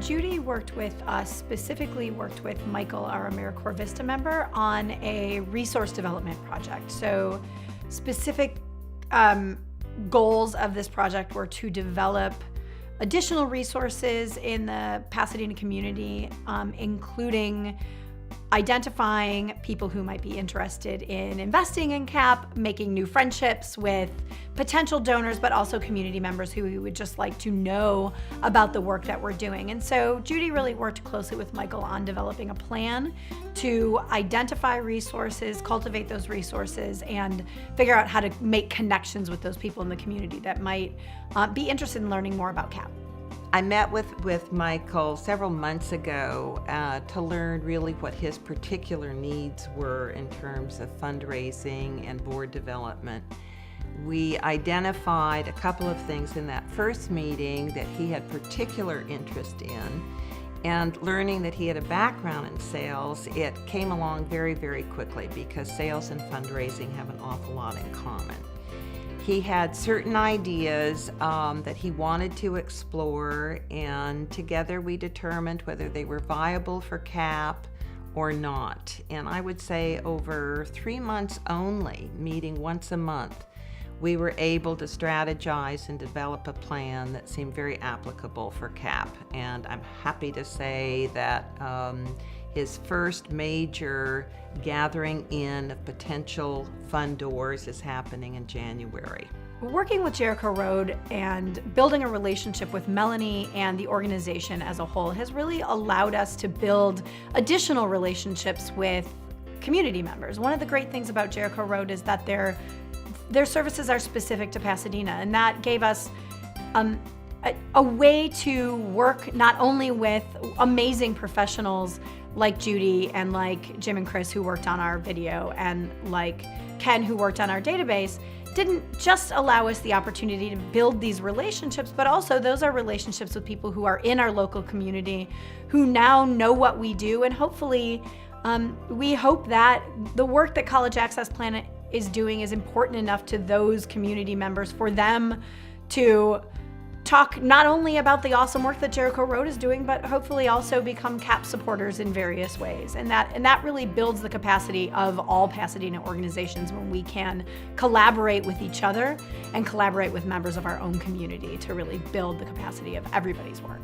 Judy specifically worked with Michael, our AmeriCorps Vista member, on a resource development project. So specific goals of this project were to develop additional resources in the Pasadena community, including identifying people who might be interested in investing in CAP, making new friendships with potential donors, but also community members who we would just like to know about the work that we're doing. And so Judy really worked closely with Michael on developing a plan to identify resources, cultivate those resources, and figure out how to make connections with those people in the community that might be interested in learning more about CAP. I met with Michael several months ago to learn really what his particular needs were in terms of fundraising and board development. We identified a couple of things in that first meeting that he had particular interest in, and learning that he had a background in sales, it came along very, very quickly because sales and fundraising have an awful lot in common. He had certain ideas that he wanted to explore, and together we determined whether they were viable for CAP or not. And I would say over 3 months only, meeting once a month, we were able to strategize and develop a plan that seemed very applicable for CAP. And I'm happy to say that his first major gathering in of potential fundors is happening in January. Working with Jericho Road and building a relationship with Melanie and the organization as a whole has really allowed us to build additional relationships with community members. One of the great things about Jericho Road is that their services are specific to Pasadena, and that gave us a way to work not only with amazing professionals like Judy and like Jim and Chris who worked on our video, and like Ken who worked on our database, didn't just allow us the opportunity to build these relationships, but also those are relationships with people who are in our local community who now know what we do. And hopefully we hope that the work that College Access Planet is doing is important enough to those community members for them to talk not only about the awesome work that Jericho Road is doing, but hopefully also become CAP supporters in various ways. And that really builds the capacity of all Pasadena organizations when we can collaborate with each other and collaborate with members of our own community to really build the capacity of everybody's work.